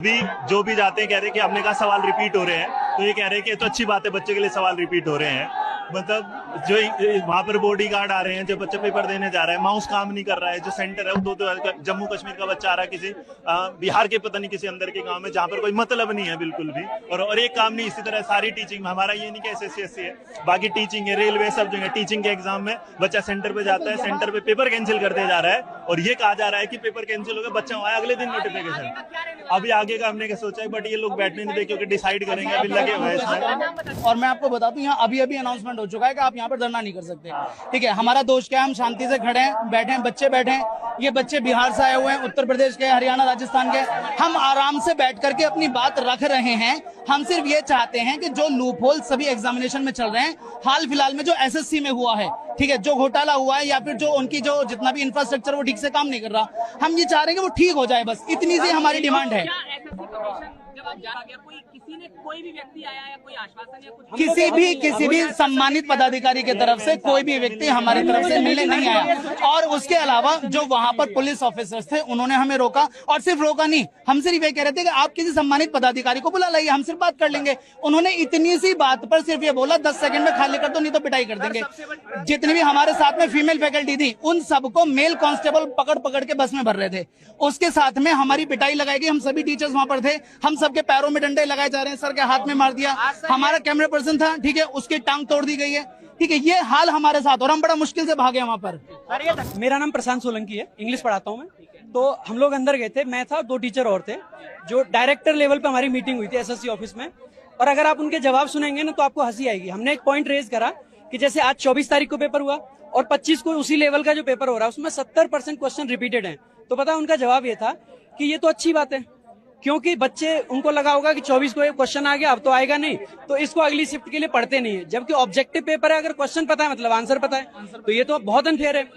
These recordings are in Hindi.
भी जो भी जाते हैं कह रहे हैं कि हमने कहा सवाल रिपीट हो रहे हैं, तो ये कह रहे हैं कि तो अच्छी बात है, बच्चे के लिए सवाल रिपीट हो रहे हैं। मतलब जो वहां पर बॉडी गार्ड आ रहे हैं, जो बच्चे पेपर देने जा रहे हैं, माउस काम नहीं कर रहा है, जो सेंटर है वो तो जम्मू कश्मीर का बच्चा आ रहा है, किसी बिहार के पता नहीं किसी अंदर के गांव में, जहां पर कोई मतलब नहीं है बिल्कुल भी, और एक काम नहीं। इसी तरह सारी टीचिंग में हमारा ये नहीं कि SSC है, बाकी टीचिंग है, रेलवे, सब जगह टीचिंग के एग्जाम में बच्चा सेंटर पे जाता है, सेंटर पे पेपर कैंसिल कर दिया जा रहा है, और ये कहा जा रहा है कि पेपर कैंसिल हो गया, बच्चा आया अगले दिन नोटिफिकेशन। अभी आगे का हमने क्या सोचा है, बट ये लोग बैठने नहीं दे, क्योंकि डिसाइड करेंगे, अभी लगे हुए हैं इसमें। और मैं आपको बता दूं, यहाँ अभी अभी अनाउंसमेंट हो चुका है कि आप यहाँ पर धरना नहीं कर सकते। ठीक है, हमारा दोष क्या है, हम शांति से खड़े हैं, बैठे हैं, बच्चे बैठे हैं, ये बच्चे बिहार से आए हुए हैं, उत्तर प्रदेश के, हरियाणा, राजस्थान के, हम आराम से बैठ करके अपनी बात रख रहे हैं। हम सिर्फ ये चाहते हैं कि जो लूप होल सभी एग्जामिनेशन में चल रहे हैं, हाल फिलहाल में जो SSC में हुआ है, ठीक है, जो घोटाला हुआ है, या फिर जो उनकी जो जितना भी इंफ्रास्ट्रक्चर वो ठीक से काम नहीं कर रहा, हम ये चाह रहे हैं कि वो ठीक हो जाए, बस इतनी सी हमारी डिमांड है। जब आप जा गया, कोई भी व्यक्ति आया या कोई आश्वासन या कुछ? किसी भी सम्मानित पदाधिकारी की तरफ से कोई भी व्यक्ति हमारी तरफ से मिलने नहीं आया। और उसके अलावा जो वहां पर पुलिस ऑफिसर्स थे, उन्होंने हमें रोका, और सिर्फ रोका नहीं, हम सिर्फ ये कह रहे थे कि आप किसी सम्मानित पदाधिकारी को बुला लाइए, हम सिर्फ बात कर लेंगे। उन्होंने इतनी सी बात पर सिर्फ ये बोला 10 सेकंड में खाली कर दो, नहीं तो पिटाई कर देंगे। जितनी भी हमारे साथ में फीमेल फैकल्टी थी, उन सबको मेल कांस्टेबल पकड़ पकड़ के बस में भर रहे थे। उसके साथ में हमारी पिटाई लगाई गई, हम सभी टीचर्स वहां पर थे, हम सबके पैरों में डंडे लगाए जा रहे हैं, सर के हाथ में मार दिया, हमारा कैमरा पर्सन था, ठीक है, उसकी टांग तोड़ दी गई है, ठीक है, ये हाल हमारे साथ, और हम बड़ा मुश्किल से भागे वहां पर। मेरा नाम प्रशांत सोलंकी है, इंग्लिश पढ़ाता हूँ मैं। तो हम लोग अंदर गए थे, मैं था, 2 टीचर और थे, जो डायरेक्टर लेवल पे हमारी मीटिंग हुई थी SSC ऑफिस में। और अगर आप उनके जवाब सुनेंगे ना तो आपको हंसी आएगी। हमने एक पॉइंट रेज करा कि जैसे आज 24 तारीख को पेपर हुआ और 25 को उसी लेवल का जो पेपर हो रहा है उसमें 70% क्वेश्चन रिपीटेड है। तो पता उनका जवाब ये था कि ये तो अच्छी बात है, क्योंकि बच्चे, उनको लगा होगा कि 24 को क्वेश्चन आ गया, अब तो आएगा नहीं, तो इसको अगली शिफ्ट के लिए पढ़ते नहीं है। जबकि ऑब्जेक्टिव पेपर है, अगर क्वेश्चन पता है मतलब आंसर पता है, तो ये तो बहुत अनफेयर है।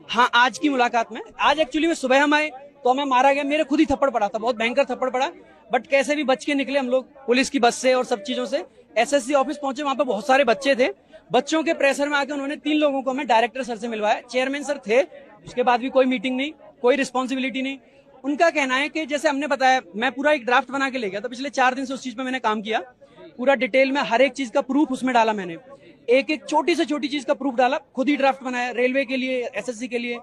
हाँ, आज की मुलाकात में, आज एक्चुअली में सुबह हम आए तो हमें मारा गया, मेरे खुद ही थप्पड़ पड़ा था, बहुत भयंकर थप्पड़ पड़ा, बट कैसे भी बच के निकले हम लोग पुलिस की बस से और सब चीजों से। SSC ऑफिस पहुंचे, वहां पर बहुत सारे बच्चे थे, बच्चों के प्रेशर में आके उन्होंने 3 लोगों को हमें डायरेक्टर सर से मिलवाया। चेयरमैन सर थे, उसके बाद भी कोई मीटिंग नहीं, कोई रिस्पॉन्सिबिलिटी नहीं। उनका कहना है कि जैसे हमने बताया, मैं पूरा एक ड्राफ्ट बना के ले गया था, पिछले 4 दिन से उस चीज पे मैंने काम किया, पूरा डिटेल में हर एक चीज का प्रूफ उसमें डाला मैंने, एक एक छोटी से छोटी चीज का प्रूफ डाला, खुद ही ड्राफ्ट बनाया, रेलवे के लिए, SSC के लिए,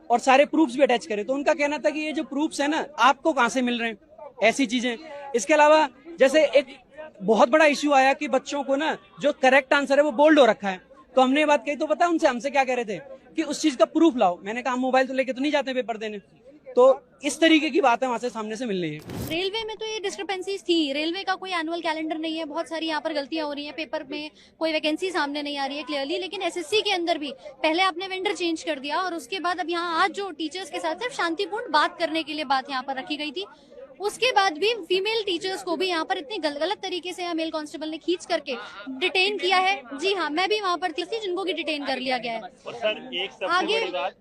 और सारे प्रूफ्स भी अटैच करे। तो उनका कहना था कि ये जो प्रूफ्स है ना, आपको कहां से मिल रहे हैं, ऐसी चीजें। इसके अलावा जैसे एक बहुत बड़ा इश्यू आया कि बच्चों को ना जो करेक्ट आंसर है वो बोल्ड हो रखा है, तो हमने ये बात कही, तो पता उनसे हमसे क्या कह रहे थे कि उस चीज का प्रूफ लाओ। मैंने कहा मोबाइल तो लेके तो नहीं जाते पेपर देने, तो इस तरीके की बातें वहां से सामने से मिल रही है। रेलवे में तो ये डिस्क्रिपेंसीज थी, रेलवे का कोई एनुअल कैलेंडर नहीं है, बहुत सारी यहाँ पर गलतियां हो रही हैं, पेपर में कोई वैकेंसी सामने नहीं आ रही है क्लियरली। लेकिन SSC के अंदर भी पहले आपने वेंडर चेंज कर दिया, और उसके बाद अब यहाँ आज जो टीचर्स के साथ सिर्फ शांतिपूर्ण बात करने के लिए बात यहाँ पर रखी गई थी, उसके बाद भी फीमेल टीचर्स को भी यहाँ पर इतने गलत तरीके से मेल कांस्टेबल ने खींच करके डिटेन किया है। जी हाँ, मैं भी वहाँ पर थी, जिनको की डिटेन कर लिया गया है। और सर एक सबसे आगे बड़ी बात,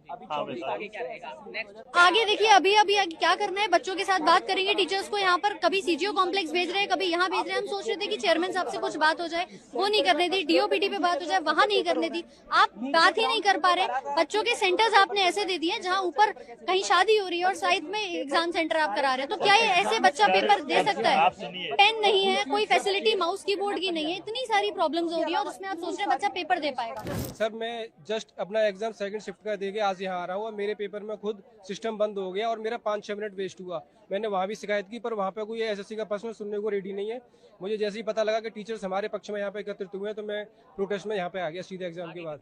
आगे देखिए, अभी आगे क्या करना है, बच्चों के साथ बात करेंगे, टीचर्स को यहाँ पर कभी CGO कॉम्प्लेक्स भेज रहे हैं, कभी यहाँ भेज रहे हैं। हम सोच रहे थे कि चेयरमैन साहब से कुछ बात हो जाए, वो नहीं करने दी, DOPT पे बात हो जाए, वहाँ नहीं करने दी, आप बात ही नहीं कर पा रहे। बच्चों के सेंटर्स आपने ऐसे दे दिए जहाँ ऊपर कहीं शादी हो रही है और साइड में एग्जाम सेंटर आप करा रहे हैं, तो क्या ये ऐसे बच्चा पेपर दे सकता है? पेन नहीं है, कोई फैसिलिटी माउस कीबोर्ड की नहीं है, इतनी सारी प्रॉब्लम्स हो रही है, और उसमें आप सोच रहे हैं बच्चा पेपर दे पाएगा? सर, मैं जस्ट अपना एग्जाम सेकंड शिफ्ट का दे के आज यहाँ आ रहा हूँ, मेरे पेपर में खुद सिस्टम बंद हो गया और मेरा 5-6 मिनट वेस्ट हुआ। मैंने वहाँ भी शिकायत की, पर वहाँ पे कोई SSC का पर्सन सुनने को रेडी नहीं है। मुझे जैसे ही पता लगा कि टीचर्स हमारे पक्ष में यहाँ पे एकत्रित हुए हैं, तो मैं प्रोटेस्ट में यहाँ पे आ गया सीधे एग्जाम के बाद।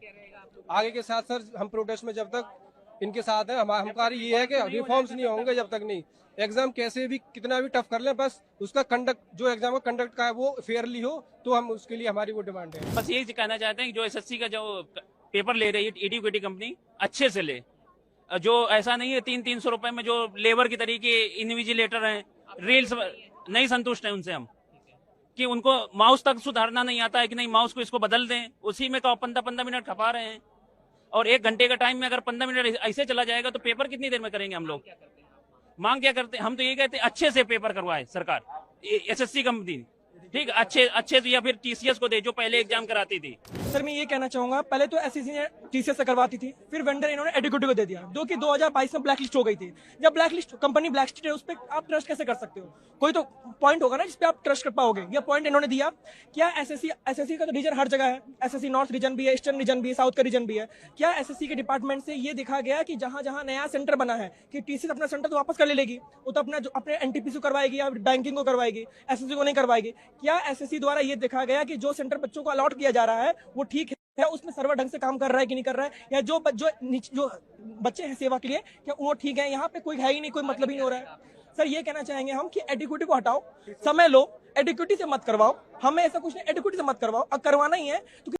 आगे के साथ सर, हम प्रोटेस्ट में जब तक इनके साथ हैं, हमारा ये है कि रिफॉर्म्स नहीं होंगे जब तक नहीं, एग्जाम कैसे भी कितना भी टफ कर लें, बस उसका कंडक्ट, जो एग्जाम का कंडक्ट का है वो फेयरली हो, तो हम उसके लिए हमारी वो डिमांड है। बस यही कहना चाहते हैं कि जो SSC का जो पेपर ले रही है एडुकेटी कंपनी, अच्छे से ले, जो ऐसा नहीं है 300-300 रुपए में जो लेबर की तरीके इन्विजिलेटर हैं, रील्स नहीं संतुष्ट है उनसे हम, कि उनको माउस तक सुधारना नहीं आता है कि नहीं माउस को इसको बदल दें, उसी में तो 15 मिनट खपा रहे हैं, और 1 घंटे का टाइम में अगर 15 मिनट ऐसे चला जाएगा तो पेपर कितनी देर में करेंगे हम लोग? मांग क्या करते हैं हम? तो ये कहते हैं अच्छे से पेपर करवाए सरकार, SSC कंपनी ठीक, अच्छे से, या फिर टीसीएस को दे जो पहले एग्जाम कराती थी। सर मैं ये कहना चाहूंगा, पहले तो एसएससी ने टीसीएस से करवाती थी, फिर वेंडर इन्होंने एडुकेटिव को दे दिया, जो कि 2022 में ब्लैक लिस्ट हो गई थी। जब black list company black list है, उस पर आप ट्रस्ट कैसे कर सकते हो? कोई तो पॉइंट होगा ना जिसपे आप ट्रस्ट कर पाओगे। ये पॉइंट इन्होंने दिया। क्या एसएससी का तो रीजन हर जगह है, एसएससी नॉर्थ रीजन भी है, ईस्टर्न रीजन भी है, साउथ का रीजन भी है। क्या एसएससी के डिपार्टमेंट से ये देखा गया कि जहां जहां नया सेंटर बना है कि टीसीएस अपना सेंटर तो वापस कर ले लेगी, वो तो अपने एनटीपीसी को करवाएगी या बैंकिंग को करवाएगी, एसएससी को नहीं करवाएगी? क्या एसएससी द्वारा ये देखा गया कि जो सेंटर बच्चों को अलॉट किया जा रहा है वो ठीक है, उसमें सर्वर ढंग से काम कर रहा है कि नहीं कर रहा है, या जो बच्चे हैं सेवा के लिए क्या वो ठीक है? यहाँ पे कोई है ही नहीं, कोई मतलब ही नहीं हो रहा है। सर ये कहना चाहेंगे हम कि एडिक्विटी को हटाओ, समय लो, एडिक्विटी से मत करवाओ, हमें ऐसा कुछ नहीं, एडिक्विटी से मत करवाओ। अब करवाना ही है तो